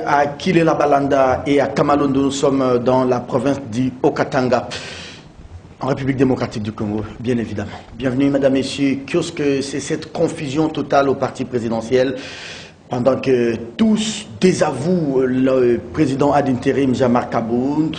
à Kilela Balanda et à Kamalondo. Nous sommes dans la province du Haut-Katanga, en République démocratique du Congo, bien évidemment. Bienvenue, mesdames, messieurs. Kiosque, c'est cette confusion totale au parti présidentiel. Pendant que tous désavouent le président ad intérim Jean-Marc Aboud,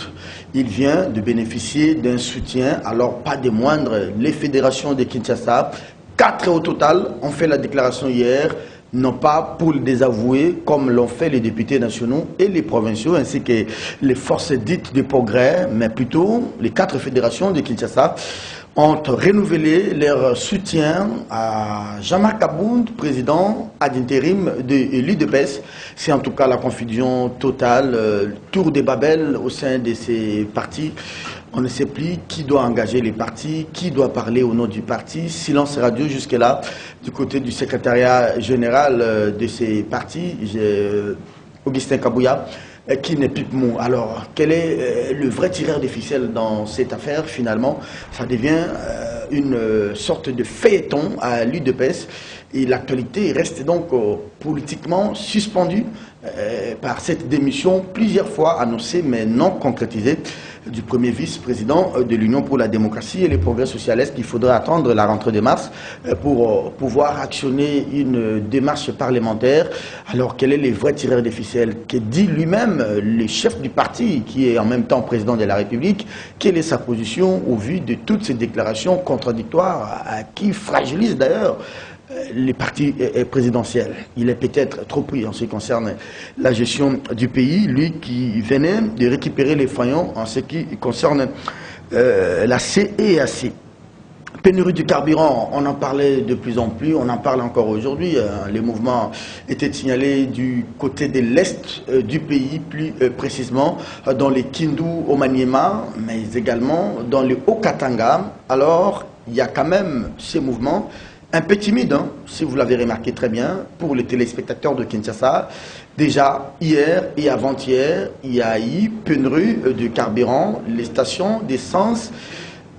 il vient de bénéficier d'un soutien, alors pas des moindres, les fédérations de Kinshasa. 4 au total ont fait la déclaration hier, non pas pour le désavouer, comme l'ont fait les députés nationaux et les provinciaux, ainsi que les forces dites de progrès, mais plutôt les 4 fédérations de Kinshasa ont renouvelé leur soutien à Jean-Marc Aboud, président ad intérim de l'UDPS. C'est en tout cas la confusion totale, tour de Babel au sein de ces partis. On ne sait plus qui doit engager les partis, qui doit parler au nom du parti. Silence radio jusque-là, du côté du secrétariat général de ces partis, Augustin Kabouya, qui n'est plus mou. Alors, quel est le vrai tireur des ficelles dans cette affaire? Finalement, ça devient une sorte de feuilleton à l'UDPS et l'actualité reste donc politiquement suspendue par cette démission plusieurs fois annoncée mais non concrétisée du premier vice-président de l'Union pour la démocratie et les progrès socialistes. Il faudra attendre la rentrée de mars pour pouvoir actionner une démarche parlementaire. Alors, quel est le vrai tireur des ficelles? Que dit lui-même le chef du parti, qui est en même temps président de la République? Quelle est sa position au vu de toutes ces déclarations contradictoires qui fragilisent d'ailleurs les partis présidentiels? Il est peut-être trop pris en ce qui concerne la gestion du pays, lui qui venait de récupérer les faillants en ce qui concerne la CEAC. Pénurie du carburant, on en parlait de plus en plus, on en parle encore aujourd'hui. Les mouvements étaient signalés du côté de l'est du pays, plus précisément dans les Kindu au Maniema, mais également dans le Haut-Katanga. Alors, il y a quand même ces mouvements un peu timide, hein, si vous l'avez remarqué très bien, pour les téléspectateurs de Kinshasa. Déjà, hier et avant-hier, il y a eu pénurie de carburant. Les stations d'essence,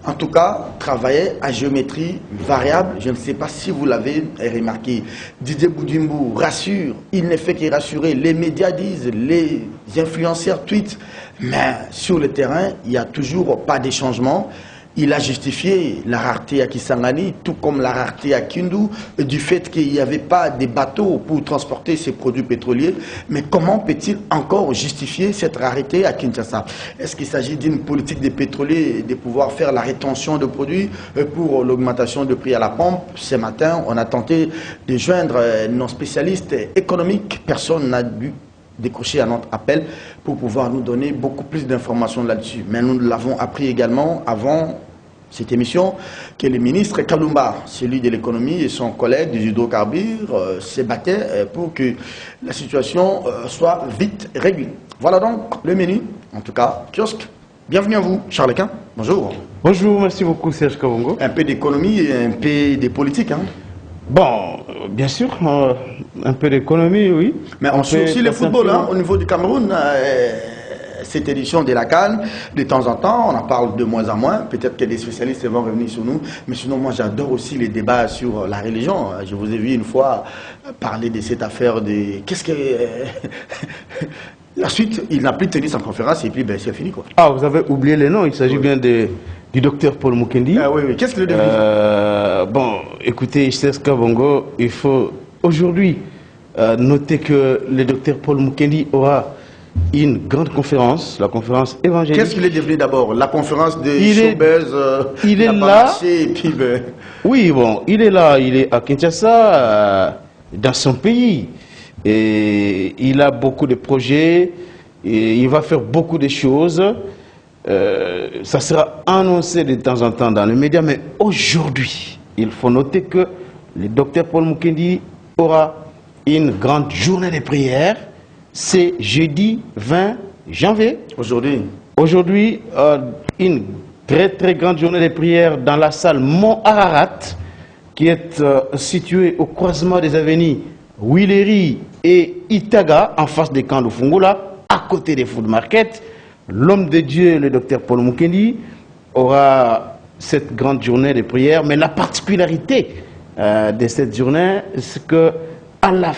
en tout cas, travaillaient à géométrie variable. Je ne sais pas si vous l'avez remarqué. Didier Boudimbo rassure, il ne fait que rassurer. Les médias disent, les influenceurs tweetent, mais sur le terrain, il n'y a toujours pas de changement. Il a justifié la rareté à Kisangani, tout comme la rareté à Kindu, du fait qu'il n'y avait pas de bateaux pour transporter ces produits pétroliers. Mais comment peut-il encore justifier cette rareté à Kinshasa? Est-ce qu'il s'agit d'une politique des pétroliers de pouvoir faire la rétention de produits pour l'augmentation de prix à la pompe? Ce matin, on a tenté de joindre nos spécialistes économiques. Personne n'a dû décrocher à notre appel pour pouvoir nous donner beaucoup plus d'informations là-dessus. Mais nous l'avons appris également avant cette émission que le ministre Kalumba, celui de l'économie, et son collègue des hydrocarbures se battaient pour que la situation soit vite réglée. Voilà donc le menu, en tout cas, kiosque. Bienvenue à vous, Charles Quint. Bonjour. Bonjour, merci beaucoup Serge Kabongo. Un peu d'économie et un peu de politique, hein? Bon, bien sûr, un peu d'économie, oui. Mais on suit aussi le football, hein, au niveau du Cameroun. Cette édition de la CAN, de temps en temps, on en parle de moins en moins. Peut-être que des spécialistes vont revenir sur nous. Mais sinon, moi, j'adore aussi les débats sur la religion. Je vous ai vu une fois parler de cette affaire de... Qu'est-ce que... La suite, il n'a plus tenu sa conférence et puis ben, c'est fini, quoi. Ah, vous avez oublié les noms. Il s'agit bien du docteur Paul Mukendi. Ah oui, oui. Qu'est-ce qu'il est devenu? Bon, écoutez, Serge Kabongo, il faut aujourd'hui noter que le docteur Paul Mukendi aura une grande conférence, la conférence évangélique. Qu'est-ce qu'il est devenu d'abord? La conférence de showbuzz, il est là. Marché, et puis ben... Oui, bon, il est là, il est à Kinshasa, dans son pays. Et il a beaucoup de projets, et il va faire beaucoup de choses. Ça sera annoncé de temps en temps dans les médias, mais aujourd'hui, il faut noter que le docteur Paul Mukendi aura une grande journée de prière. C'est jeudi 20 janvier. Aujourd'hui. Aujourd'hui, une très grande journée de prière dans la salle Mont Ararat, qui est située au croisement des avenues Willery et Itaga, en face des camps de Fungula, à côté des food market. L'homme de Dieu, le docteur Paul Mukendi, aura cette grande journée de prière. Mais la particularité de cette journée, c'est que à la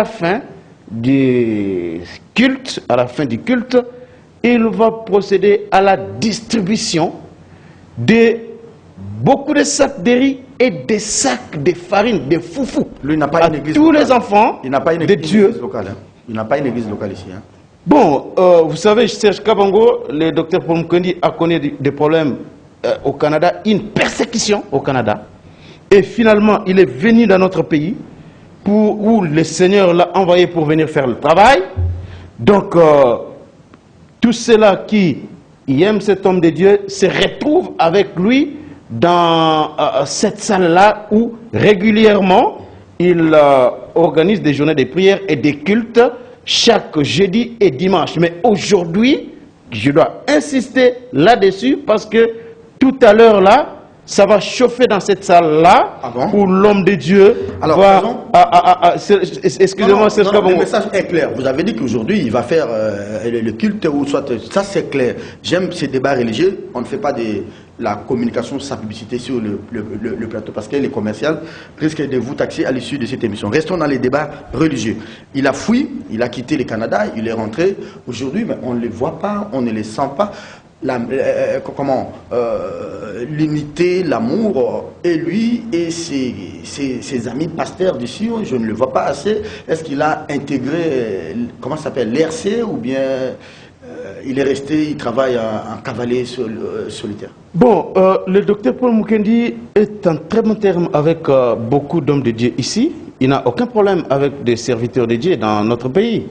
fin, du culte, à la fin du culte, il va procéder à la distribution de beaucoup de sacs de riz et des sacs de farine, de foufou, Lui, il n'a pas à une église tous locale. les enfants Il n'a pas une de église Dieu. locale. Hein. Il n'a pas une église locale ici. Hein. Bon, vous savez, Serge Kabango, le docteur Paul Mukendi a connu des problèmes au Canada, une persécution au Canada. Et finalement, il est venu dans notre pays où le Seigneur l'a envoyé pour venir faire le travail. Donc, tous ceux-là qui aiment cet homme de Dieu se retrouvent avec lui dans cette salle-là où régulièrement il organise des journées de prière et des cultes chaque jeudi et dimanche. Mais aujourd'hui, je dois insister là-dessus parce que tout à l'heure là, ça va chauffer dans cette salle-là où l'homme de Dieu va... Excusez-moi, Serge Kabongo. Le message est clair. Vous avez dit qu'aujourd'hui, il va faire le culte ou soit... Ça, c'est clair. J'aime ces débats religieux. On ne fait pas de la communication sans publicité sur le plateau parce qu'elle est commerciale. Risque de vous taxer à l'issue de cette émission. Restons dans les débats religieux. Il a fui, il a quitté le Canada, il est rentré. Aujourd'hui, on ne le voit pas, on ne le sent pas. L'unité, l'amour, et lui et ses amis pasteurs d'ici, je ne le vois pas assez. Est-ce qu'il a intégré, comment ça s'appelle, l'RC ou bien il est resté, il travaille en cavalier solitaire? Bon, le docteur Paul Mukendi est en très bon terme avec beaucoup d'hommes de Dieu ici. Il n'a aucun problème avec des serviteurs de Dieu dans notre pays.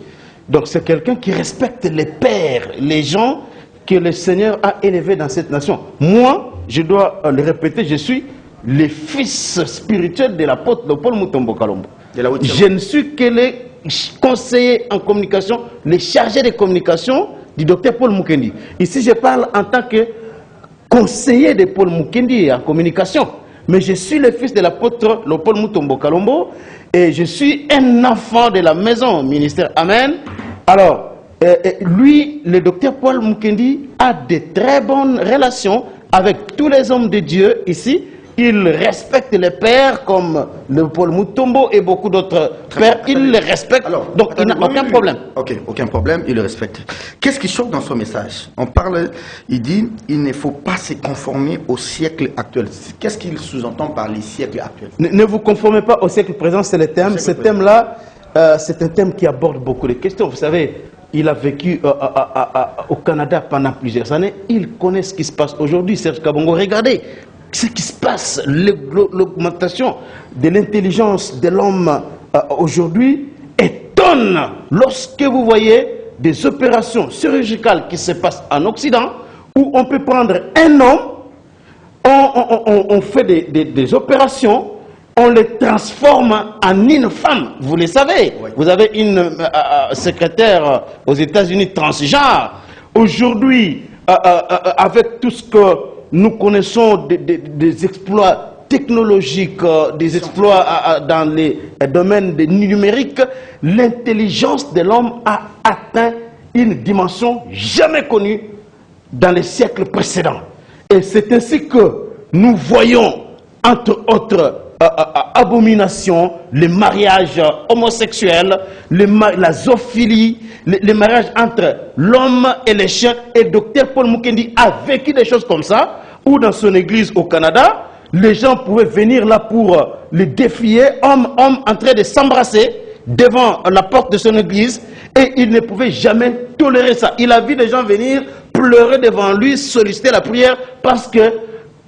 Donc c'est quelqu'un qui respecte les pères, les gens que le Seigneur a élevés dans cette nation. Moi, je dois le répéter, je suis le fils spirituel de l'apôtre de Paul Mutombo Kalombo. Je ne suis que le conseiller en communication, le chargé de communication du docteur Paul Mukendi. Ici, je parle en tant que conseiller de Paul Mukendi en communication. Mais je suis le fils de l'apôtre Paul Mutombo Kalombo et je suis un enfant de la maison ministère. Amen. Alors, lui, le docteur Paul Mukendi, a de très bonnes relations avec tous les hommes de Dieu ici. Il respecte les pères comme le Paul Mutombo et beaucoup d'autres pères. Il les respecte, donc il n'a aucun problème. Ok, aucun problème, il le respecte. Qu'est-ce qui choque dans son message? On parle, il dit, il ne faut pas se conformer au siècle actuel. Qu'est-ce qu'il sous-entend par les siècles actuels? Ne vous conformez pas au siècle présent, c'est le thème. Ce thème-là, c'est un thème qui aborde beaucoup de questions. Vous savez, il a vécu au Canada pendant plusieurs années. Il connaît ce qui se passe aujourd'hui. Serge Kabongo, regardez ce qui se passe. L'augmentation de l'intelligence de l'homme aujourd'hui étonne lorsque vous voyez des opérations chirurgicales qui se passent en Occident où on peut prendre un homme, on fait des opérations, on les transforme en une femme. Vous le savez, oui. Vous avez une secrétaire aux États-Unis transgenre. Aujourd'hui, avec tout ce que nous connaissons des exploits technologiques, des exploits dans les domaines numériques, l'intelligence de l'homme a atteint une dimension jamais connue dans les siècles précédents. Et c'est ainsi que nous voyons, entre autres, abomination, les mariages homosexuels, la zoophilie, les mariages entre l'homme et les chiens. Et Dr Paul Mukendi a vécu des choses comme ça, où dans son église au Canada, les gens pouvaient venir là pour le défier, homme en train de s'embrasser devant la porte de son église, et il ne pouvait jamais tolérer ça. Il a vu des gens venir pleurer devant lui, solliciter la prière, parce que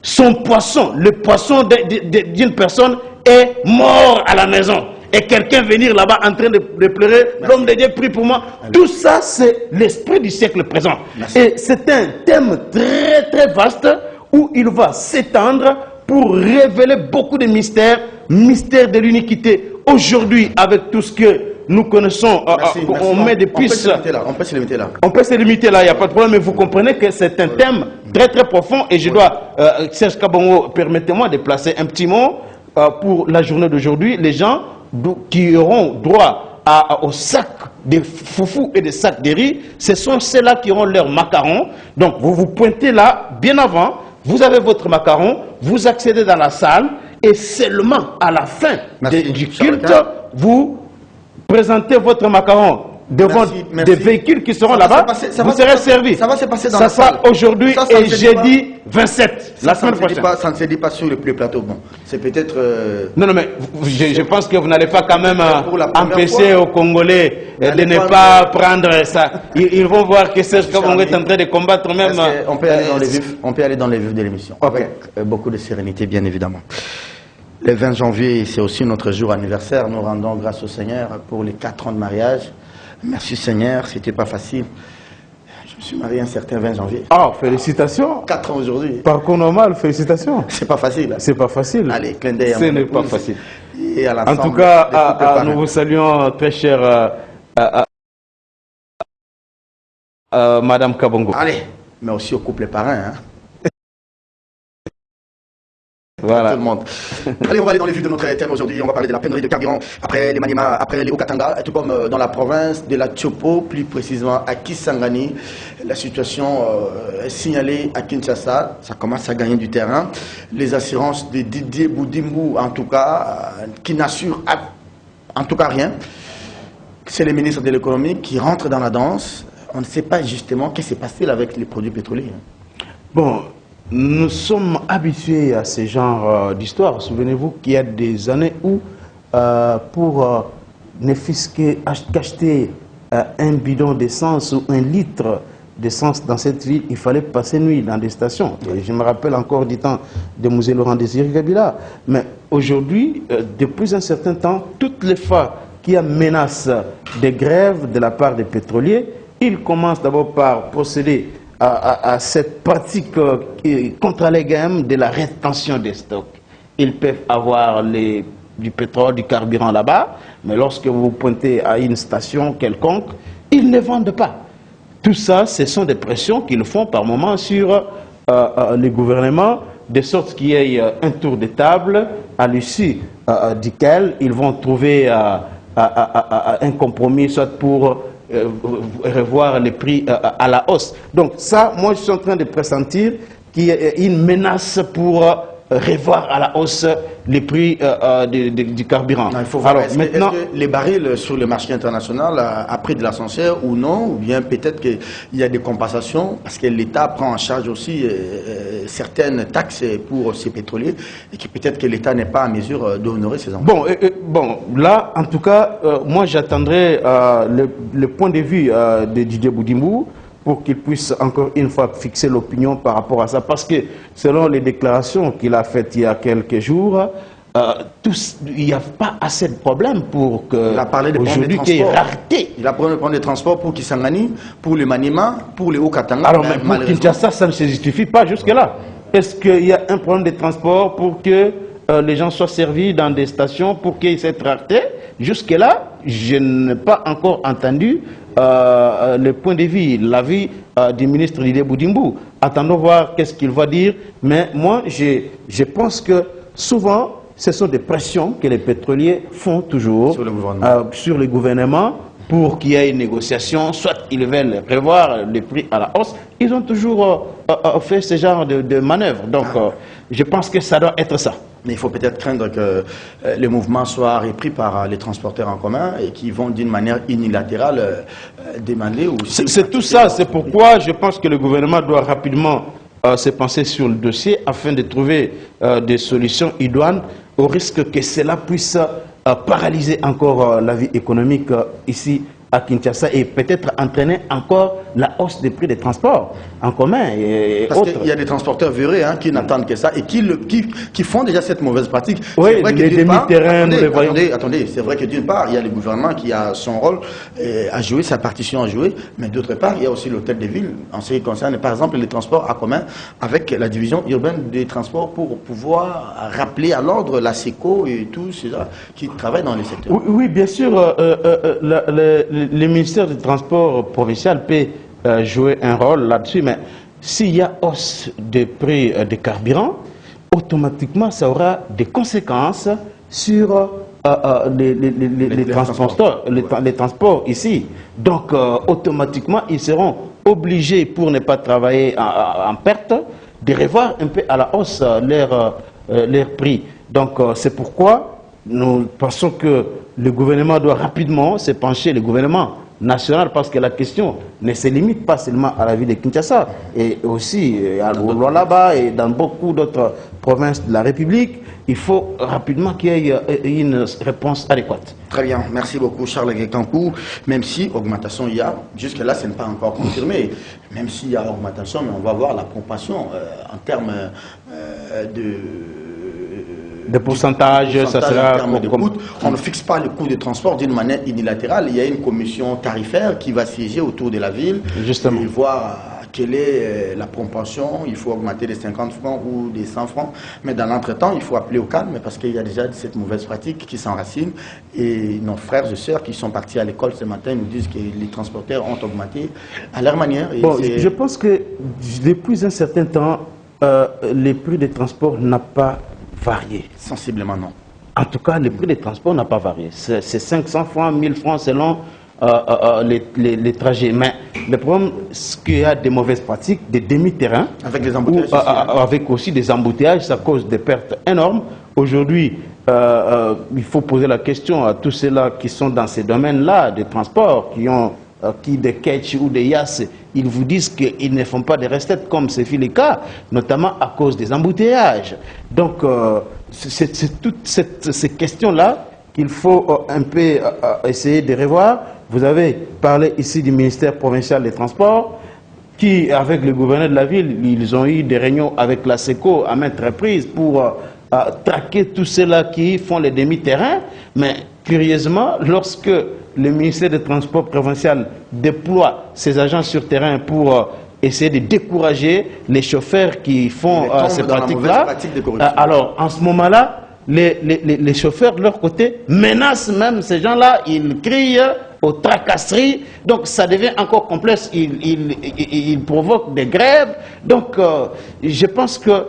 son poisson, le poisson d'une personne est mort à la maison. Et quelqu'un venir là-bas en train de pleurer, l'homme de Dieu prie pour moi. Allez. Tout ça, c'est l'esprit du siècle présent. Merci. Et c'est un thème très très vaste où il va s'étendre pour révéler beaucoup de mystères, mystères de l'iniquité. Aujourd'hui, avec tout ce que nous connaissons, on met des puces. On peut se limiter là. On peut se limiter là, il n'y a pas de problème, mais vous comprenez que c'est un thème très très profond et je dois, Serge Kabongo, permettez-moi de placer un petit mot pour la journée d'aujourd'hui. Les gens qui auront droit au sac de foufou et des sacs de riz, ce sont ceux-là qui auront leur macaron. Donc vous vous pointez là, bien avant, vous avez votre macaron, vous accédez dans la salle et seulement à la fin du culte, vous présentez votre macaron devant Merci. des véhicules qui seront là-bas, vous serez servis. Ça va se passer dans ça la salle. sera aujourd'hui Ça et jeudi 27, la semaine prochaine. Ça ne se dit pas sur le plateau. Bon, c'est peut-être... Non, mais je pense que vous n'allez pas quand même empêcher fois, aux Congolais de ne pas prendre ça. Ils vont voir que Serge Kabongo est en train de combattre même... On peut aller dans les vifs de l'émission. Avec beaucoup de sérénité, bien évidemment. Le 20 janvier, c'est aussi notre jour anniversaire. Nous rendons grâce au Seigneur pour les 4 ans de mariage. Merci Seigneur, c'était pas facile. Je me suis marié un certain 20 janvier. Ah, félicitations. 4 ans aujourd'hui. Parcours normal, félicitations. C'est pas facile. C'est pas facile. Allez, clin d'œil à Ce mon n'est épouse pas facile. Et à En tout cas, nous vous saluons très cher Madame Kabongo. Allez, mais aussi au couple parrain. Hein. Voilà. Tout le monde. Allez, on va aller dans les vues de notre thème aujourd'hui. On va parler de la pénurie de carburant après les Maniema, après les Haut-Katanga, tout comme dans la province de la Tchopo, plus précisément à Kisangani. La situation est signalée à Kinshasa. Ça commence à gagner du terrain. Les assurances de Didier Boudimbu, en tout cas, qui n'assurent en tout cas rien. C'est le ministre de l'économie qui rentre dans la danse. On ne sait pas justement ce qui s'est passé avec les produits pétroliers. Bon. Nous sommes habitués à ce genre d'histoire. Souvenez-vous qu'il y a des années où, pour ne fût-ce qu'acheter un bidon d'essence ou un litre d'essence dans cette ville, il fallait passer nuit dans des stations. Et je me rappelle encore du temps de Mosé Laurent Désiré Kabila. Mais aujourd'hui, depuis un certain temps, toutes les fois qu'il y a menace de grève de la part des pétroliers, ils commencent d'abord par procéder à cette pratique contre les gammes de la rétention des stocks. Ils peuvent avoir du pétrole, du carburant là-bas, mais lorsque vous pointez à une station quelconque, ils ne vendent pas. Tout ça, ce sont des pressions qu'ils font par moment sur les gouvernements, de sorte qu'il y ait un tour de table à l'issue duquel ils vont trouver un compromis, soit pour revoir les prix à la hausse. Donc ça, moi je suis en train de pressentir qu'il y a une menace pour revoir à la hausse les prix du carburant. Non, il faut voir, maintenant, est-ce que les barils sur le marché international a pris de l'ascenseur ou non, ou bien peut-être qu'il y a des compensations, parce que l'État prend en charge aussi certaines taxes pour ces pétroliers, et que peut-être que l'État n'est pas en mesure d'honorer ces engagements. Bon, là, en tout cas, moi j'attendrai le point de vue de Didier Boudimbu, pour qu'il puisse encore une fois fixer l'opinion par rapport à ça. Parce que selon les déclarations qu'il a faites il y a quelques jours, il n'y a pas assez de problèmes pour que il a parlé de aujourd'hui qu'il y ait rareté. Il a parlé de prendre des transports pour Kisangani, pour les Maniema, pour les Haut-Katanga. Alors, mais pour Kinshasa, ça ne se justifie pas jusque-là. Est-ce qu'il y a un problème de transport pour que les gens soient servis dans des stations pour qu'il y ait cette rareté? Jusque-là, je n'ai pas encore entendu le point de vue, l'avis du ministre Didier Boudimbu. Attendons voir qu'est-ce qu'il va dire. Mais moi, je pense que souvent, ce sont des pressions que les pétroliers font toujours sur le gouvernement pour qu'il y ait une négociation. Soit ils veulent revoir les prix à la hausse. Ils ont toujours fait ce genre de manœuvre. Donc, je pense que ça doit être ça. Mais il faut peut-être craindre que le mouvement soit repris par les transporteurs en commun et qui vont d'une manière unilatérale demander... C'est tout ça, c'est pourquoi je pense que le gouvernement doit rapidement se pencher sur le dossier afin de trouver des solutions idoines au risque que cela puisse paralyser encore la vie économique ici à Kinshasa et peut-être entraîner encore la hausse des prix des transports en commun et parce autres. qu'il y a des transporteurs véreux qui n'attendent que ça et qui font déjà cette mauvaise pratique. Oui, les demi-terrains, nous les voyons. Attendez, c'est vrai que d'une part, il y a le gouvernement qui a son rôle à jouer, sa partition à jouer, mais d'autre part, il y a aussi l'hôtel de ville en ce qui concerne, par exemple, les transports en commun avec la division urbaine des transports pour pouvoir rappeler à l'ordre la SECO et tous ces gens qui travaillent dans les secteurs. Oui, bien sûr, le ministère du Transport provincial peut jouer un rôle là-dessus, mais s'il y a hausse des prix des carburants, automatiquement ça aura des conséquences sur les transports ici. Donc automatiquement ils seront obligés, pour ne pas travailler en perte, de revoir un peu à la hausse leurs prix. Donc c'est pourquoi nous pensons que le gouvernement doit rapidement se pencher, le gouvernement national, parce que la question ne se limite pas seulement à la ville de Kinshasa, et aussi à Lualaba et dans beaucoup d'autres provinces de la République. Il faut rapidement qu'il y ait une réponse adéquate. Très bien, merci beaucoup Charles Gekankou. Même si augmentation il y a, jusque-là ce n'est pas encore confirmé, même s'il y a augmentation, mais on va voir la compassion en termes de pourcentage, ça sera on ne fixe pas le coût de transport d'une manière unilatérale. Il y a une commission tarifaire qui va siéger autour de la ville. Justement. Et voir quelle est la proportion. Il faut augmenter des 50 francs ou des 100 francs. Mais dans l'entretemps, il faut appeler au calme parce qu'il y a déjà cette mauvaise pratique qui s'enracine. Et nos frères et sœurs qui sont partis à l'école ce matin nous disent que les transporteurs ont augmenté à leur manière. Et bon, je pense que depuis un certain temps, les prix des transports n'ont pas varié. Sensiblement non. En tout cas, le prix des transports n'a pas varié. C'est 500 francs, 1000 francs selon les trajets. Mais le problème, c'est qu'il y a des mauvaises pratiques, des demi-terrains. Avec des embouteillages. Avec aussi des embouteillages, ça cause des pertes énormes. Aujourd'hui, il faut poser la question à tous ceux-là qui sont dans ces domaines-là de transport, qui des ketch ou des yas, ils vous disent qu'ils ne font pas de recettes comme c'est fait le cas, notamment à cause des embouteillages. Donc, c'est toutes ces questions-là qu'il faut un peu essayer de revoir. Vous avez parlé ici du ministère provincial des Transports, qui, avec le gouverneur de la ville, ils ont eu des réunions avec la SECO à maintes reprises pour traquer tous ceux-là qui font les demi-terrains. Mais curieusement, lorsque le ministère des Transports provincial déploie ses agents sur terrain pour essayer de décourager les chauffeurs qui font ces pratiques-là, alors en ce moment-là, les chauffeurs de leur côté menacent même ces gens-là, ils crient aux tracasseries, donc ça devient encore complexe, ils provoquent des grèves. Donc je pense que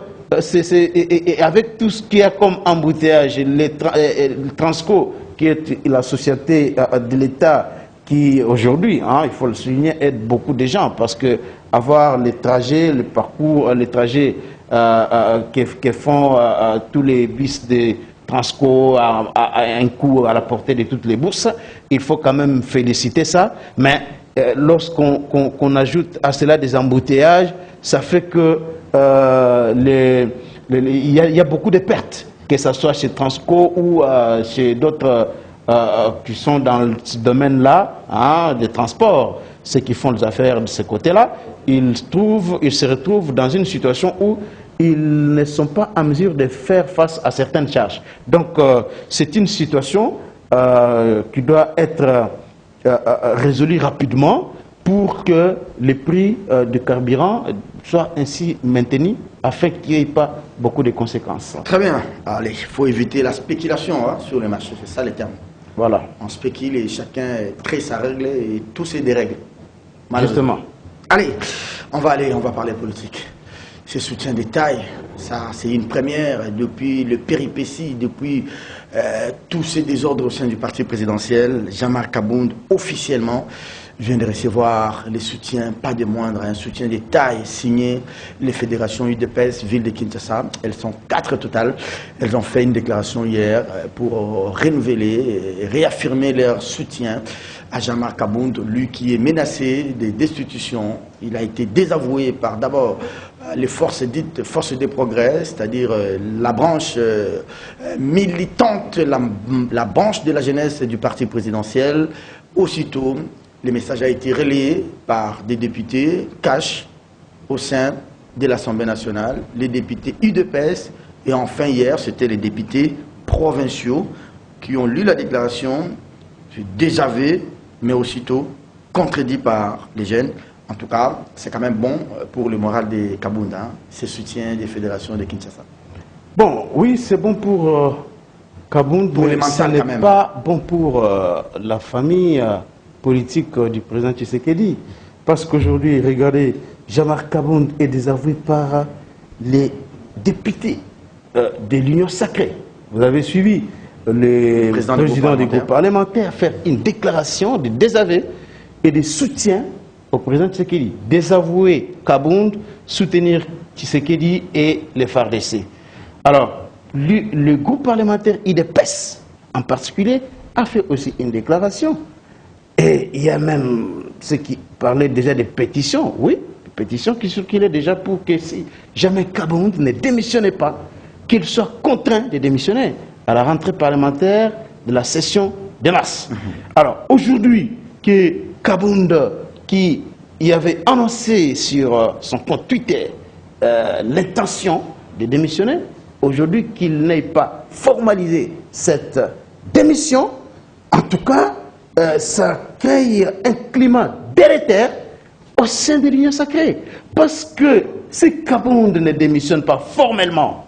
avec tout ce qu'il y a comme embouteillage, le Transco, qui est la société de l'État qui aujourd'hui, il faut le souligner, aide beaucoup de gens, parce que avoir les trajets, le parcours, les trajets que font tous les bus de Transco à un coût à la portée de toutes les bourses, il faut quand même féliciter ça. Mais lorsqu'on ajoute à cela des embouteillages, ça fait que il y a beaucoup de pertes, que ce soit chez Transco ou chez d'autres qui sont dans ce domaine-là, des transports, ceux qui font les affaires de ce côté-là, ils se retrouvent dans une situation où ils ne sont pas en mesure de faire face à certaines charges. Donc, c'est une situation qui doit être résolue rapidement pour que les prix de carburant soient ainsi maintenus afin qu'il n'y ait pas beaucoup de conséquences. Très bien. Allez, il faut éviter la spéculation sur le marché, c'est ça le terme. Voilà. On spécule et chacun crée sa règle et tout c'est des règles. Justement. Allez, on va parler politique. Ce soutien de taille, ça c'est une première depuis le péripétie, depuis tous ces désordres au sein du parti présidentiel. Jean-Marc Kabound officiellement vient de recevoir les soutiens, pas de moindre, un soutien de taille signé les fédérations UDPS, ville de Kinshasa. Elles sont 4 totales. Elles ont fait une déclaration hier pour renouveler et réaffirmer leur soutien à Jean-Marc Kabound, lui qui est menacé de destitution. Il a été désavoué par d'abord les forces dites forces de progrès, c'est-à-dire la branche militante, la branche de la jeunesse du parti présidentiel. Aussitôt, le message a été relayé par des députés cash au sein de l'Assemblée nationale, les députés UDPS, et enfin hier, c'était les députés provinciaux qui ont lu la déclaration désavouée, mais aussitôt contredit par les jeunes. En tout cas, c'est quand même bon pour le moral des Kabound, ce soutien des fédérations de Kinshasa. Bon, oui, c'est bon pour Kabound, mais ça n'est pas bon pour la famille politique du président Tshisekedi. Parce qu'aujourd'hui, regardez, Jean-Marc Kabound est désavoué par les députés de l'Union sacrée. Vous avez suivi le président du groupe parlementaire faire une déclaration de désaveu et de soutien au président Tshisekedi. Désavouer Kabound, soutenir Tshisekedi et les FARDC. Alors, le groupe parlementaire IDPS, en particulier, a fait aussi une déclaration. Et il y a même ceux qui parlaient déjà des pétitions, oui, des pétitions qui circulaient déjà pour que si jamais Kabound ne démissionnait pas, qu'il soit contraint de démissionner à la rentrée parlementaire de la session de mars. Alors aujourd'hui, que Kabound, qui y avait annoncé sur son compte Twitter l'intention de démissionner, aujourd'hui qu'il n'ait pas formalisé cette démission, en tout cas, ça crée un climat délétère au sein de l'Union sacrée. Parce que si Kabound ne démissionne pas formellement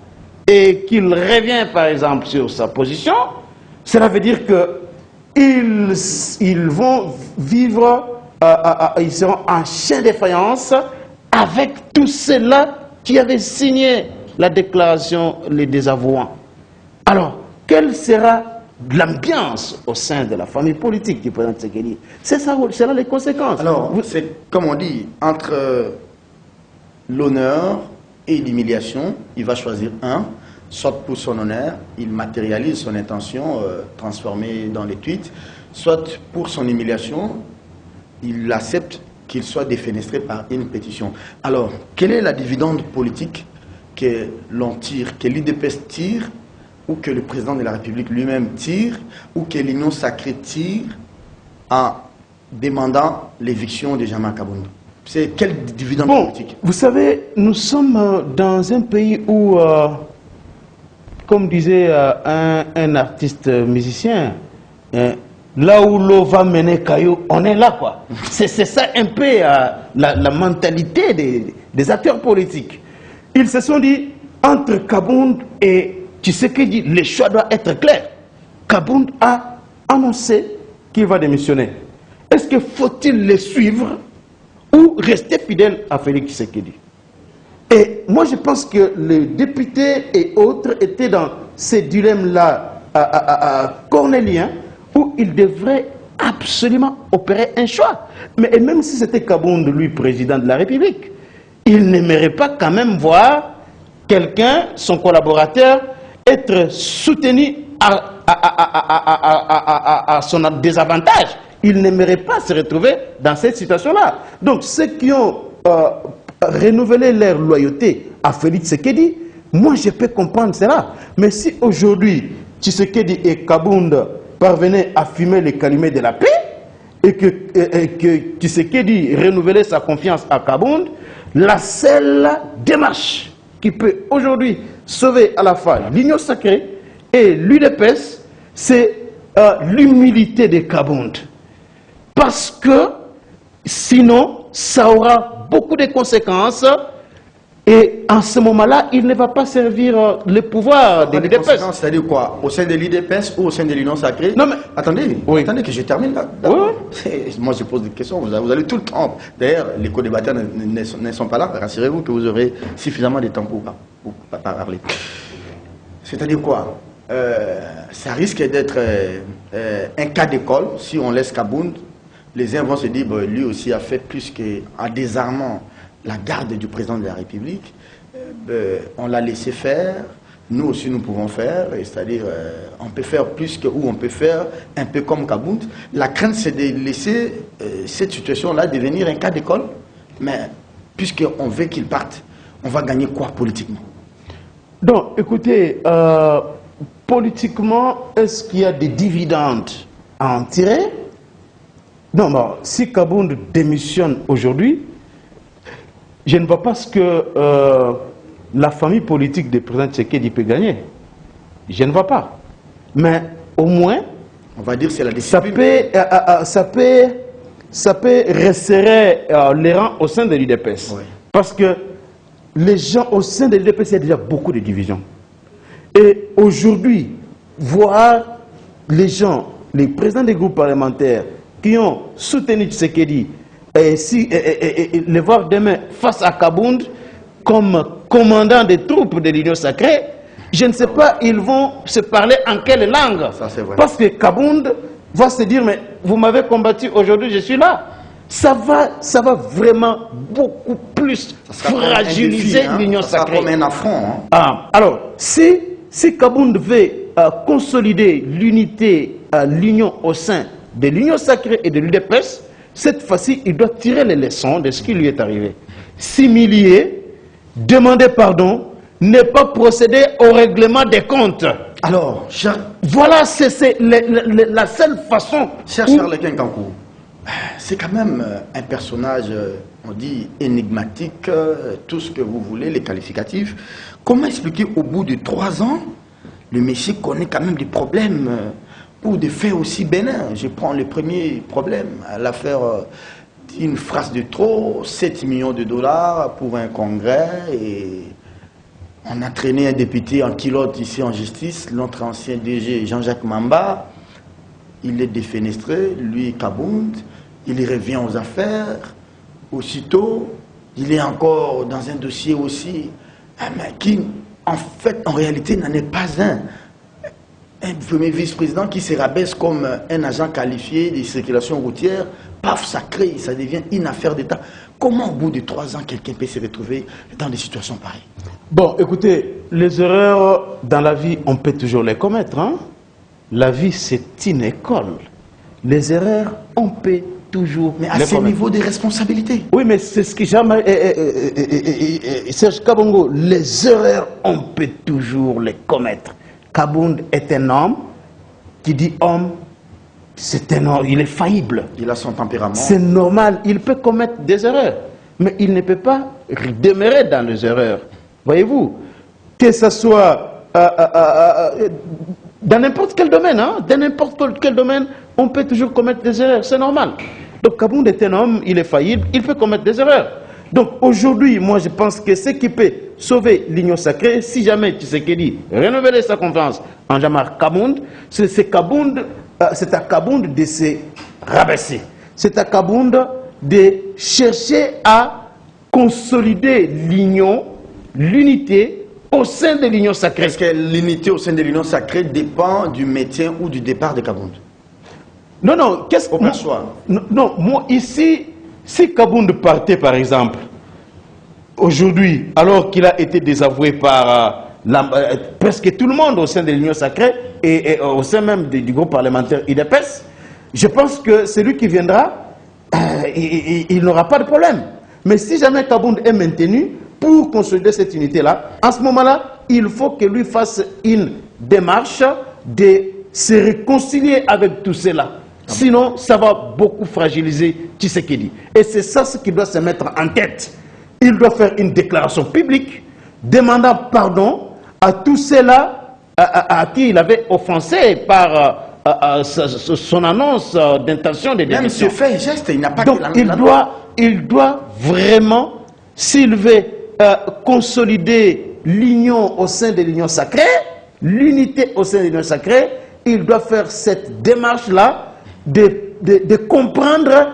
et qu'il revient par exemple sur sa position, cela veut dire qu'ils vont vivre, ils seront en chien de faïence avec tous ceux-là qui avaient signé la déclaration les désavouant. Alors, quelle sera l'ambiance au sein de la famille politique du président Tshisekedi? C'est ça, c'est là les conséquences. Alors, c'est comme on dit, entre l'honneur et l'humiliation, il va choisir un. Soit pour son honneur, il matérialise son intention transformée dans les tweets, soit pour son humiliation, il accepte qu'il soit défenestré par une pétition. Alors, quelle est la dividende politique que l'on tire, que l'UDPS tire, ou que le président de la République lui-même tire, ou que l'Union sacrée tire en demandant l'éviction de Jean-Marc Kabound? C'est quelle dividende politique? Vous savez, nous sommes dans un pays où, comme disait un artiste musicien, là où l'eau va mener Caillou, on est là, quoi. C'est ça un peu la mentalité des acteurs politiques. Ils se sont dit, entre Kabound et Tshisekedi, le choix doit être clair. Kabound a annoncé qu'il va démissionner. Est-ce qu'il faut-il le suivre ou rester fidèle à Félix Tshisekedi? Et moi, je pense que les députés et autres étaient dans ces dilemmes-là cornéliens où ils devraient absolument opérer un choix. Mais et même si c'était Kabound, lui, président de la République, il n'aimerait pas quand même voir quelqu'un, son collaborateur, être soutenu à son désavantage. Il n'aimerait pas se retrouver dans cette situation-là. Donc, ceux qui ont renouvelé leur loyauté à Félix Tshisekedi, moi, je peux comprendre cela. Mais si aujourd'hui, Tshisekedi et Kabound parvenaient à fumer les calumet de la paix, et que Tshisekedi renouvelait sa confiance à Kabound, la seule démarche qui peut aujourd'hui sauver à la fois l'Union sacrée et l'UDPS, c'est l'humilité de Kabound. Parce que sinon, ça aura beaucoup de conséquences. Et en ce moment-là, il ne va pas servir le pouvoir de l'UDPS. C'est-à-dire quoi? Au sein de l'UDPS ou au sein de l'Union sacrée? Non mais... Attendez, oui. Attendez que je termine là. Oui. Moi, je pose des questions. Vous allez tout le temps. D'ailleurs, les co-débatteurs ne sont pas là. Rassurez-vous que vous aurez suffisamment de temps pour parler. C'est-à-dire quoi? Ça risque d'être un cas d'école si on laisse Kabound. Les uns vont se dire, bah, lui aussi a fait plus qu'en désarmant la garde du président de la République. On l'a laissé faire. Nous aussi, nous pouvons faire. C'est-à-dire, on peut faire plus que ou on peut faire un peu comme Kabound. La crainte, c'est de laisser cette situation-là devenir un cas d'école. Mais puisqu'on veut qu'il parte, on va gagner quoi politiquement? Donc, écoutez, politiquement, est-ce qu'il y a des dividendes à en tirer? Non, bon, si Kabound démissionne aujourd'hui, je ne vois pas ce que la famille politique du président Tshisekedi peut gagner. Je ne vois pas. Mais au moins, on va dire que c'est la discipline. Ça peut resserrer les rangs au sein de l'UDPS. Oui. Parce que les gens au sein de l'UDPS, il y a déjà beaucoup de divisions. Et aujourd'hui, voir les gens, les présidents des groupes parlementaires qui ont soutenu Tshisekedi, et les voir demain face à Kabound comme commandant des troupes de l'Union sacrée, je ne sais pas, ils vont se parler en quelle langue. Ça, c'est vrai. Parce que Kabound va se dire, mais vous m'avez combattu, aujourd'hui je suis là. Ça va vraiment beaucoup plus fragiliser l'Union sacrée. Ça comme un affront. Hein. Alors, si Kabound veut consolider l'unité l'union au sein de l'Union sacrée et de l'UDPS, cette fois-ci, il doit tirer les leçons de ce qui lui est arrivé. S'humilier, demander pardon, ne pas procéder au règlement des comptes. Alors, voilà, c'est la seule façon. Cher Charles Kinkankou, c'est quand même un personnage, on dit, énigmatique, tout ce que vous voulez, les qualificatifs. Comment expliquer au bout de 3 ans, le monsieur connaît quand même des problèmes ou des faits aussi bénins? Je prends le premier problème, l'affaire d'une phrase de trop, 7 millions de dollars pour un congrès, et on a traîné un député en culotte ici en justice, notre ancien DG Jean-Jacques Mamba, il est défenestré, lui Kabound, il revient aux affaires, aussitôt, il est encore dans un dossier aussi, qui en fait, en réalité, n'en est pas un. Un premier vice-président qui se rabaisse comme un agent qualifié de circulation routière, paf, ça crée, ça devient une affaire d'État. Comment au bout de 3 ans, quelqu'un peut se retrouver dans des situations pareilles? Bon, écoutez, les erreurs dans la vie, on peut toujours les commettre. Hein? La vie, c'est une école. Les erreurs, on peut toujours mais à ce niveau de responsabilité. Oui, mais c'est ce que jamais... Serge Kabongo, les erreurs, on peut toujours les commettre. Kabound est un homme qui dit homme, c'est un homme, il est faillible. Il a son tempérament. C'est normal, il peut commettre des erreurs, mais il ne peut pas demeurer dans les erreurs. Voyez-vous, que ce soit dans n'importe quel domaine, hein, dans n'importe quel domaine, on peut toujours commettre des erreurs, c'est normal. Donc Kabound est un homme, il est faillible, il peut commettre des erreurs. Donc aujourd'hui, moi je pense que ce qui peut sauver l'Union sacrée, si jamais Tshisekedi renouveler sa confiance en Jean-Marc Kabound, c'est à Kabound de se rabaisser. C'est à Kabound de chercher à consolider l'union, l'unité au sein de l'Union sacrée. Est-ce que l'unité au sein de l'Union sacrée dépend du maintien ou du départ de Kabound? Non, non, qu'est-ce que... Non, moi ici... Si Kabound partait, par exemple, aujourd'hui, alors qu'il a été désavoué par presque tout le monde au sein de l'Union sacrée et au sein même du groupe parlementaire UDPS, je pense que celui qui viendra, il n'aura pas de problème. Mais si jamais Kabound est maintenu, pour consolider cette unité-là, en ce moment-là, il faut que lui fasse une démarche de se réconcilier avec tout cela. Sinon, ça va beaucoup fragiliser Tshisekedi. Et c'est ça ce qu'il doit se mettre en tête. Il doit faire une déclaration publique demandant pardon à tous ceux-là à qui il avait offensé par son annonce d'intention de démission. Même ce fait et geste, il n'a pas... Donc il doit vraiment, s'il veut consolider l'union au sein de l'Union sacrée, l'unité au sein de l'Union sacrée, il doit faire cette démarche-là de comprendre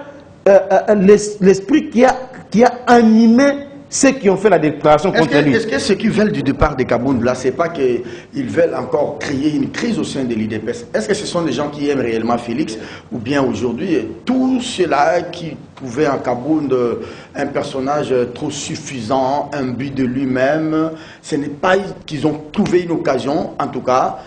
l'esprit qui a animé ceux qui ont fait la déclaration contre lui. Est-ce que ceux qui veulent du départ de Kabound, là, c'est pas qu'ils veulent encore créer une crise au sein de l'UDPS? Est-ce que ce sont des gens qui aiment réellement Félix? Ou bien aujourd'hui, tous ceux-là qui trouvaient en Kabound un personnage trop suffisant, un but de lui-même, ce n'est pas qu'ils ont trouvé une occasion, en tout cas,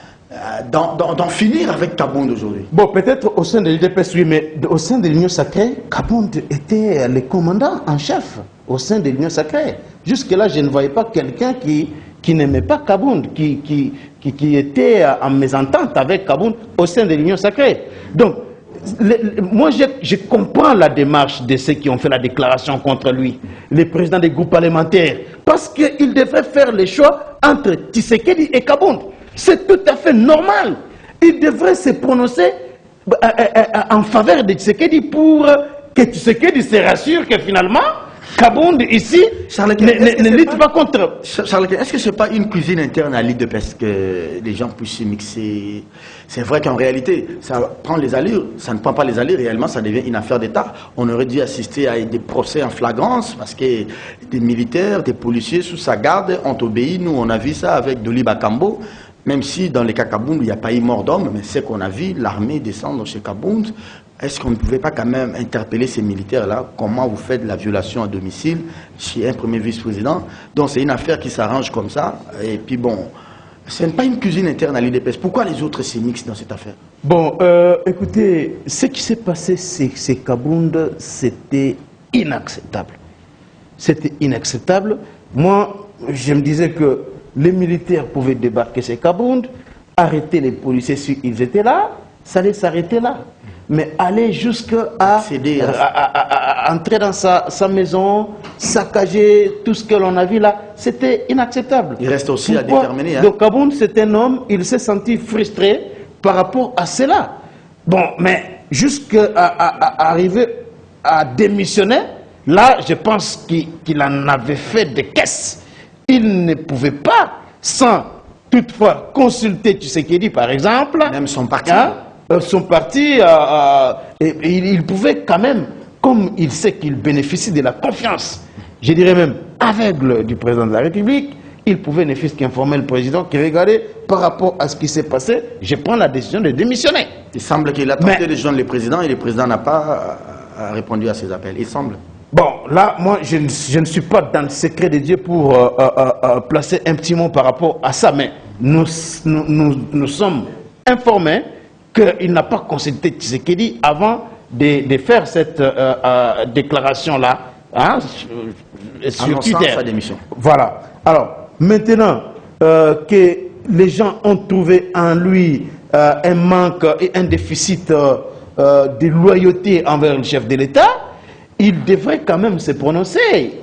d'en finir avec Kabound aujourd'hui? Bon, peut-être au sein de l'UDPS, oui, mais au sein de l'Union sacrée, Kabound était le commandant en chef au sein de l'Union sacrée. Jusque-là, je ne voyais pas quelqu'un qui n'aimait pas Kabound, qui était en mésentente avec Kabound au sein de l'Union sacrée. Donc, moi, je comprends la démarche de ceux qui ont fait la déclaration contre lui, les présidents des groupes parlementaires, parce qu'ils devraient faire le choix entre Tshisekedi et Kabound. C'est tout à fait normal. Il devrait se prononcer en faveur de Tshisekedi pour que Tshisekedi se rassure que finalement, Kabound ici ne lutte pas contre. Charles, est-ce que ce n'est pas une cuisine interne à l'UDPS que les gens puissent se mixer? C'est vrai qu'en réalité, ça prend les allures. Ça ne prend pas les allures. Réellement, ça devient une affaire d'État. On aurait dû assister à des procès en flagrance parce que des militaires, des policiers sous sa garde ont obéi. Nous, on a vu ça avec Doli Bakambo. Même si dans les cas Kabound, il n'y a pas eu mort d'homme, mais c'est qu'on a vu l'armée descendre chez Kabound. Est-ce qu'on ne pouvait pas quand même interpeller ces militaires-là? Comment vous faites la violation à domicile chez un premier vice-président? Donc c'est une affaire qui s'arrange comme ça. Et puis bon, Ce n'est pas une cuisine interne à l'UDPS. Pourquoi les autres s'émixent dans cette affaire? Bon, écoutez, ce qui s'est passé, c'est Kabound, c'était inacceptable. C'était inacceptable. Moi, je me disais que les militaires pouvaient débarquer chez Kabound, arrêter les policiers si ils étaient là, ça allait s'arrêter là. Mais aller jusqu'à entrer dans sa maison, saccager tout ce que l'on a vu là, c'était inacceptable. Il reste aussi à déterminer. Hein? Donc Kabound, c'est un homme, il s'est senti frustré par rapport à cela. Bon, mais jusqu'à arriver à démissionner, là, je pense qu'il en avait fait des caisses. Il ne pouvait pas, sans toutefois consulter Tshisekedi, par exemple. Même son parti. Hein, son parti, il pouvait quand même, comme il sait qu'il bénéficie de la confiance, je dirais même aveugle du président de la République, il pouvait ne fût qu'informer le président qui regardait par rapport à ce qui s'est passé, je prends la décision de démissionner. Il semble qu'il a tenté de joindre le président et le président n'a pas répondu à ses appels. Il semble. Bon, là, moi, je ne suis pas dans le secret de Dieu pour placer un petit mot par rapport à ça, mais nous sommes informés qu'il n'a pas consulté Tshisekedi avant de faire cette déclaration-là, hein, sur Twitter. Sa démission. Voilà. Alors, maintenant que les gens ont trouvé en lui un manque et un déficit de loyauté envers le chef de l'État, il devrait quand même se prononcer,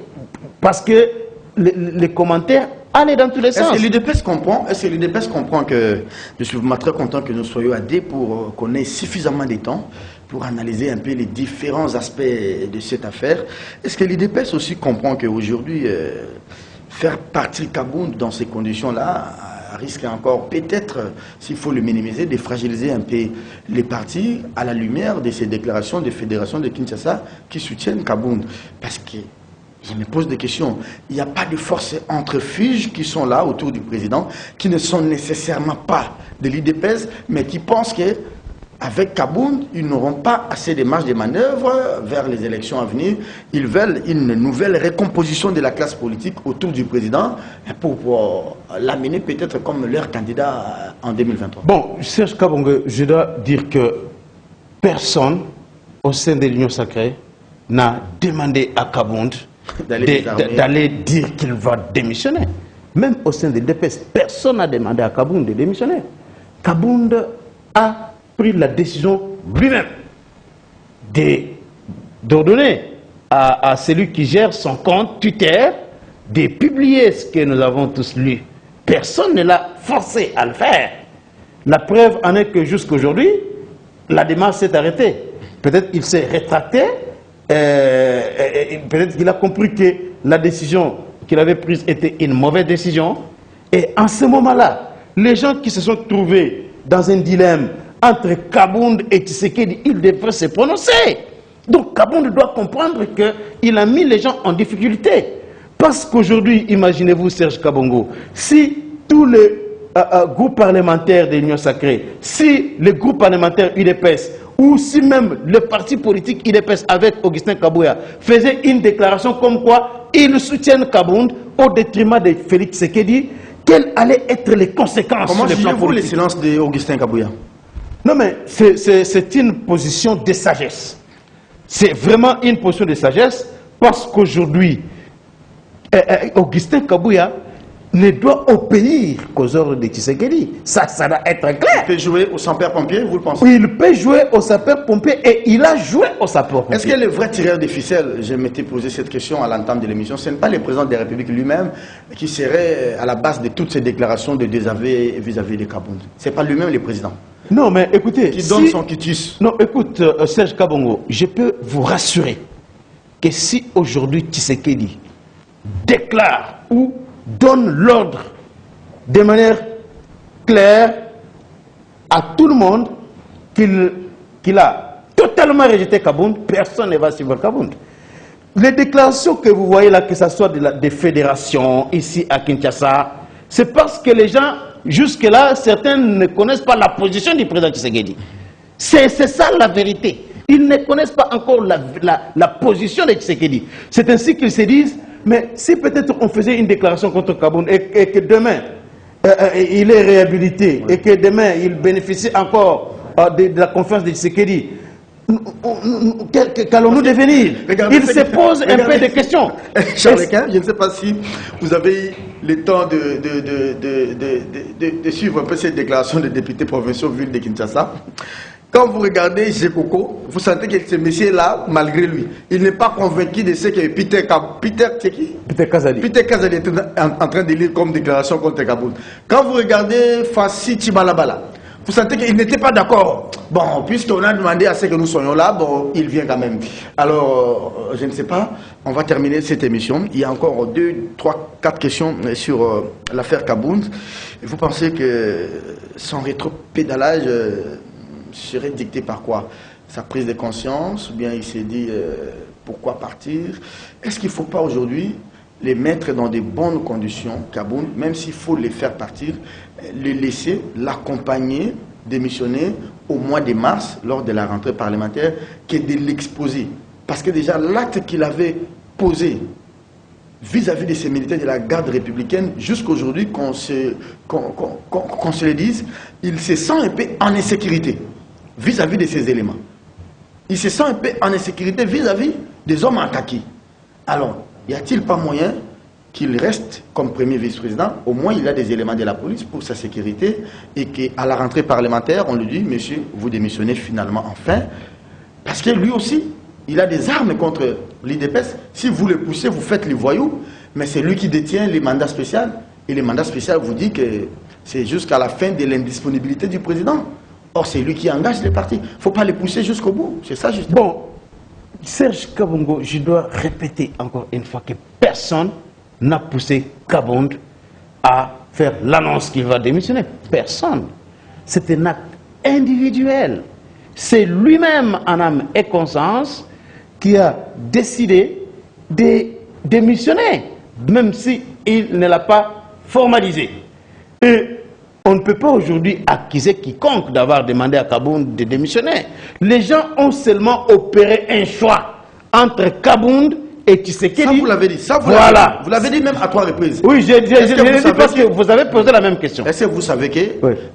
parce que les commentaires allaient dans tous les sens. Est-ce que l'UDPS comprend que je suis vraiment très content que nous soyons à D pour qu'on ait suffisamment de temps pour analyser un peu les différents aspects de cette affaire? Est-ce que l'UDPS aussi comprend qu'aujourd'hui, faire partir Kabound dans ces conditions-là risque encore, peut-être, s'il faut le minimiser, de fragiliser un peu les partis à la lumière de ces déclarations des fédérations de Kinshasa qui soutiennent Kabound? Parce que je me pose des questions. Il n'y a pas de forces centrifuges qui sont là autour du président, qui ne sont nécessairement pas de l'UDPS, mais qui pensent qu'avec Kabound, ils n'auront pas assez de marge de manœuvre vers les élections à venir. Ils veulent une nouvelle recomposition de la classe politique autour du président pour l'amener peut-être comme leur candidat en 2023. Bon, Serge Kabongo, je dois dire que personne au sein de l'Union sacrée n'a demandé à Kabound d'aller dire qu'il va démissionner. Même au sein de l'UDPS, personne n'a demandé à Kabound de démissionner. Kabound a pris la décision lui-même d'ordonner à celui qui gère son compte Twitter de publier ce que nous avons tous lu. Personne ne l'a forcé à le faire. La preuve en est que jusqu'aujourd'hui, la démarche s'est arrêtée. Peut-être qu'il s'est rétracté, peut-être qu'il a compris que la décision qu'il avait prise était une mauvaise décision. Et en ce moment-là, les gens qui se sont trouvés dans un dilemme entre Kabound et Tshisekedi, ils devraient se prononcer. Donc Kabound doit comprendre qu'il a mis les gens en difficulté. Parce qu'aujourd'hui, imaginez-vous Serge Kabongo, si tous les groupes parlementaires de l'Union sacrée, si le groupe parlementaire UDPS, ou si même le parti politique UDPS avec Augustin Kabouya faisait une déclaration comme quoi ils soutiennent Kabound au détriment de Félix Tshisekedi, quelles allaient être les conséquences? Comment jugez-vous le silence d'Augustin Kabouya? Non mais c'est une position de sagesse. C'est vraiment une position de sagesse parce qu'aujourd'hui, Augustin Kabouya ne doit obéir qu'aux ordres de Tshisekedi. Ça doit être clair. Il peut jouer au sapeur-pompier, vous le pensez? Oui, il peut jouer au sapeur-pompier et il a joué au sapeur-pompier. Est-ce que le vrai tireur des ficelles, je m'étais posé cette question à l'entame de l'émission, ce n'est pas le président de la République lui-même qui serait à la base de toutes ces déclarations de désaveu vis-à-vis de Kabound? Ce n'est pas lui-même le président? Non, mais écoutez... Qui donne son quitus. Non, écoute, Serge Kabongo, je peux vous rassurer que si aujourd'hui Tshisekedi déclare ou donne l'ordre de manière claire à tout le monde qu'il a totalement rejeté Kabound, personne ne va suivre Kabound. Les déclarations que vous voyez là, que ce soit des fédérations ici à Kinshasa, c'est parce que les gens, jusque-là, certains ne connaissent pas la position du président Tshisekedi. C'est ça la vérité. Ils ne connaissent pas encore la position de Tshisekedi. C'est ainsi qu'ils se disent, mais si peut-être on faisait une déclaration contre Kabound et que demain, il est réhabilité et que demain il bénéficie encore de la confiance de Tshisekedi, qu'allons-nous devenir? Il se pose un peu de questions. Charles Lequin, je ne sais pas si vous avez eu le temps de suivre un peu cette déclaration des députés provinciaux ville de Kinshasa. Quand vous regardez Jekoko, vous sentez que ce monsieur-là, malgré lui, il n'est pas convaincu de ce que Peter Kazadi est en train de lire comme déclaration contre Kabound. Quand vous regardez Fassi Chibalabala, vous sentez qu'il n'était pas d'accord. Bon, puisqu'on a demandé à ce que nous soyons là, bon, il vient quand même. Alors, je ne sais pas, on va terminer cette émission. Il y a encore 2, 3, 4 questions sur l'affaire Kabound. Vous pensez que son rétropédalage serait dicté par quoi? Sa prise de conscience, ou bien il s'est dit pourquoi partir? Est-ce qu'il ne faut pas aujourd'hui les mettre dans de bonnes conditions, Kabound, même s'il faut les faire partir, les laisser, l'accompagner, démissionner au mois de mars, lors de la rentrée parlementaire, que de l'exposer? Parce que déjà, l'acte qu'il avait posé vis-à-vis de ces militaires de la garde républicaine, jusqu'aujourd'hui, qu'on se le dise, il se sent un peu en insécurité vis-à-vis de ces éléments. Il se sent un peu en insécurité vis-à-vis des hommes en kaki. Alors, y a-t-il pas moyen qu'il reste comme premier vice-président? Au moins, il a des éléments de la police pour sa sécurité et qu'à la rentrée parlementaire, on lui dit, monsieur, vous démissionnez finalement enfin. Parce que lui aussi, il a des armes contre l'IDPS. Si vous le poussez, vous faites les voyous. Mais c'est lui qui détient les mandats spéciaux. Et les mandats spéciaux vous dit que c'est jusqu'à la fin de l'indisponibilité du président. Or, c'est lui qui engage les partis. Il ne faut pas les pousser jusqu'au bout. C'est ça, justement. Bon, Serge Kabongo, je dois répéter encore une fois que personne n'a poussé Kabound à faire l'annonce qu'il va démissionner. Personne. C'est un acte individuel. C'est lui-même, en âme et conscience, qui a décidé de démissionner, même s'il ne l'a pas formalisé. Et on ne peut pas aujourd'hui accuser quiconque d'avoir demandé à Kabound de démissionner. Les gens ont seulement opéré un choix entre Kabound et Tshisekedi. Ça, vous l'avez dit. Ça, vous l'avez dit même à 3 reprises. Oui, je l'ai dit parce que vous avez posé la même question. Est-ce que vous savez que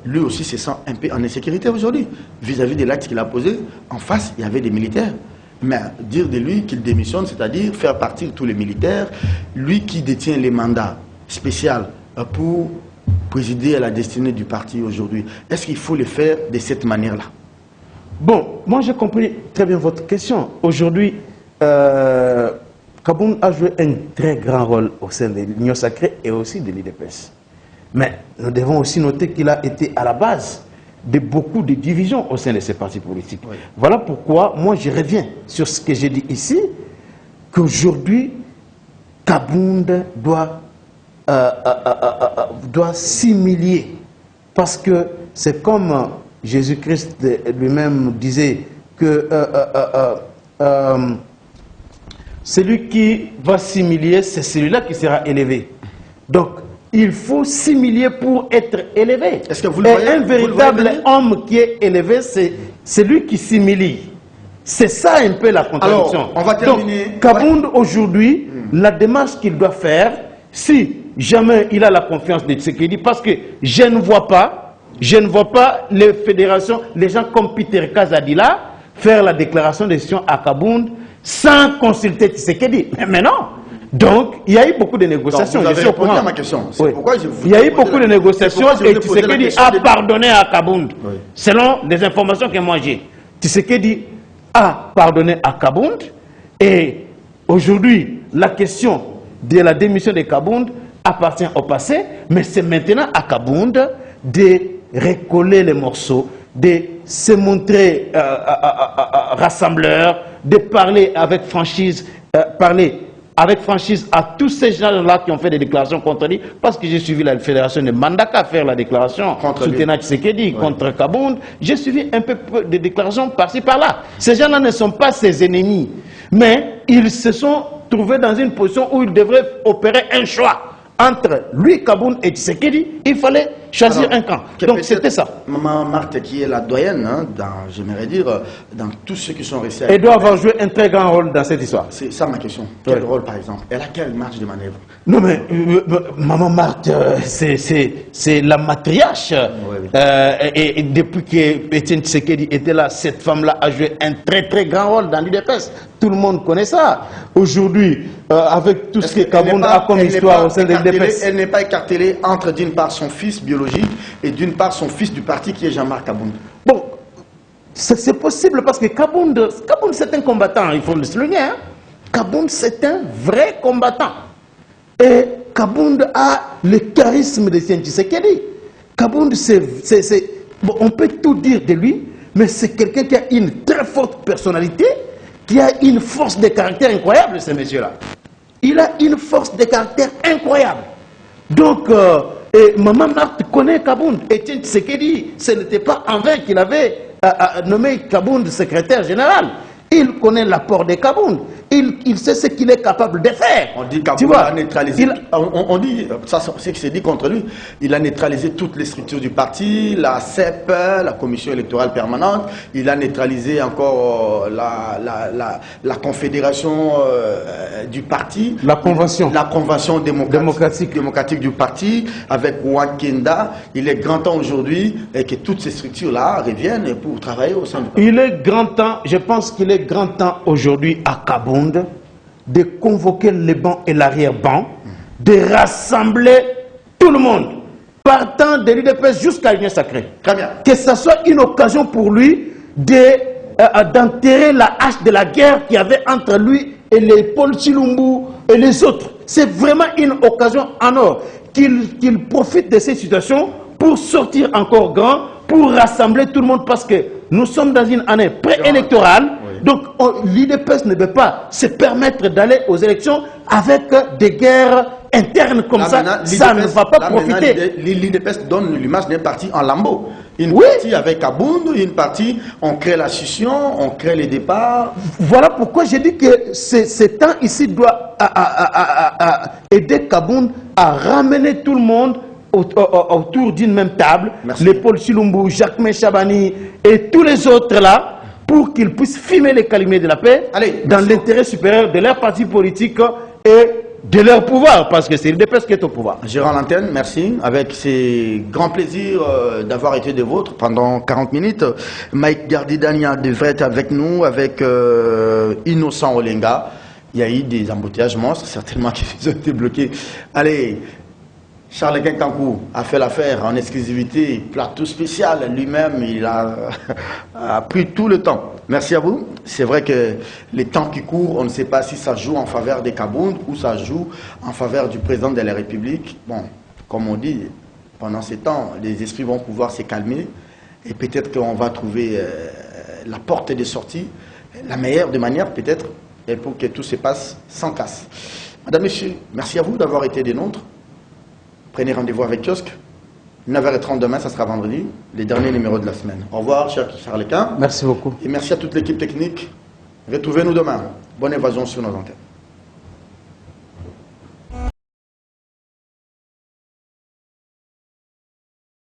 lui aussi se sent un peu en insécurité aujourd'hui vis-à-vis de l'acte qu'il a posé? En face, il y avait des militaires. Mais dire de lui qu'il démissionne, c'est-à-dire faire partir tous les militaires, lui qui détient les mandats spéciaux pour présider à la destinée du parti aujourd'hui, est-ce qu'il faut le faire de cette manière-là? Bon, moi j'ai compris très bien votre question. Aujourd'hui, Kabound a joué un très grand rôle au sein de l'Union sacrée et aussi de l'IDPS. Mais nous devons aussi noter qu'il a été à la base de beaucoup de divisions au sein de ces partis politiques. Oui. Voilà pourquoi moi je reviens sur ce que j'ai dit ici, qu'aujourd'hui, Kabound doit s'humilier. Parce que c'est comme Jésus-Christ lui-même disait que celui qui va s'humilier, c'est celui-là qui sera élevé. Donc, il faut s'humilier pour être élevé. Est-ce que vous le voyez, un véritable homme qui est élevé, c'est celui qui s'humilie. C'est ça un peu la contradiction. Alors, on va terminer. Donc, Kabound, aujourd'hui, la démarche qu'il doit faire, si jamais il a la confiance de Tshisekedi, parce que je ne vois pas les fédérations, les gens comme Peter Kazadi là, faire la déclaration de décision à Kabound sans consulter Tshisekedi. Mais non. Donc, il y a eu beaucoup de négociations. Donc, vous avez répondu à ma question. Oui. Pourquoi je vous il y a eu beaucoup de négociations et Tshisekedi a pardonné à Kabound. Oui. Selon les informations que moi j'ai. Tshisekedi a pardonné à Kabound. Et aujourd'hui, la question de la démission de Kabound appartient au passé. Mais c'est maintenant à Kabound de recoller les morceaux, de se montrer rassembleur, de parler avec franchise, à tous ces gens-là qui ont fait des déclarations contre lui, parce que j'ai suivi la fédération de Mandaka faire la déclaration soutenant Tshisekedi contre Kabound. J'ai suivi un peu de déclarations par-ci par-là. Ces gens-là ne sont pas ses ennemis, mais ils se sont trouvés dans une position où ils devraient opérer un choix entre lui, Kabound et Tshisekedi, il fallait choisir un camp. Donc c'était ça. Maman Marthe, qui est la doyenne, hein, j'aimerais dire, dans tous ceux qui sont restés... Elle doit avoir joué un très grand rôle dans cette histoire. C'est ça ma question. Quel rôle, par exemple? Elle a quelle marge de manœuvre? Non mais, Maman Marthe, c'est la matriarche. Oui. Et depuis que Etienne Tshisekedi était là, cette femme-là a joué un très très grand rôle dans l'UDPS. Tout le monde connaît ça. Aujourd'hui, avec tout ce que Kabound a comme histoire au sein de l'UDPS. Elle n'est pas écartelée entre d'une part son fils biologique et d'une part son fils du parti qui est Jean-Marc Kabound. Bon, c'est possible parce que Kabound c'est un combattant, il faut le souligner. Hein? Kabound c'est un vrai combattant. Et Kabound a le charisme de Etienne Tshisekedi. Kabound, bon, on peut tout dire de lui, mais c'est quelqu'un qui a une très forte personnalité, qui a une force de caractère incroyable, ce monsieur-là. Il a une force de caractère incroyable. Donc, Maman Marthe connaît Kabound. Etienne Tshisekedi, ce n'était pas en vain qu'il avait nommé Kabound secrétaire général. Il connaît l'apport de Kabound. Il sait ce qu'il est capable de faire. On dit Kabound a neutralisé. On dit, ça c'est ce qui s'est dit contre lui. Il a neutralisé toutes les structures du parti, la CEP, la commission électorale permanente. Il a neutralisé encore la confédération du parti. La convention. La convention démocratique du parti avec Wakenda. Il est grand temps aujourd'hui que toutes ces structures-là reviennent pour travailler au sein du parti. Il est grand temps, je pense qu'il est grand temps aujourd'hui à Kabound de convoquer les bancs et l'arrière-banc, de rassembler tout le monde, partant de l'UDPS jusqu'à l'Union sacrée. Très bien. Que ce soit une occasion pour lui d'enterrer la hache de la guerre qu'il y avait entre lui et les Paul Chilumbu et les autres. C'est vraiment une occasion en or qu'il profite de cette situation pour sortir encore grand, pour rassembler tout le monde, parce que nous sommes dans une année préélectorale. Donc l'UDPS ne peut pas se permettre d'aller aux élections avec des guerres internes comme ça. Ça ne va pas profiter. L'UDPS donne l'image d'un parti en lambeaux. Une partie avec Kabound, une partie on crée la scission, on crée les départs. Voilà pourquoi j'ai dit que ce temps ici doit aider Kabound à ramener tout le monde autour d'une même table. Merci. Les Paul Chilumbu, Jacques Chabani et tous les autres là, pour qu'ils puissent filmer les calumiers de la paix dans l'intérêt supérieur de leur parti politique et de leur pouvoir, parce que c'est l'UDPS qui est au pouvoir. Je rends l'antenne, merci. Avec ces grands plaisirs d'avoir été des vôtres pendant 40 minutes. Mike Gardidania devrait être avec nous, avec Innocent Olenga. Il y a eu des embouteillages monstres, certainement, qui ont été bloqués. Allez, Charles Kenkankou a fait l'affaire en exclusivité, plateau spécial. Lui-même, il a pris tout le temps. Merci à vous. C'est vrai que les temps qui courent, on ne sait pas si ça joue en faveur des Kabound ou ça joue en faveur du président de la République. Bon, comme on dit, pendant ces temps, les esprits vont pouvoir se calmer et peut-être qu'on va trouver la porte de sortie, la meilleure de manière peut-être, pour que tout se passe sans casse. Madame, Messieurs, merci à vous d'avoir été des nôtres. Prenez rendez-vous avec Kiosque. 9h30 demain, ça sera vendredi, les derniers numéros de la semaine. Au revoir, cher Charles Quint. Merci beaucoup. Et merci à toute l'équipe technique. Retrouvez-nous demain. Bonne évasion sur nos antennes.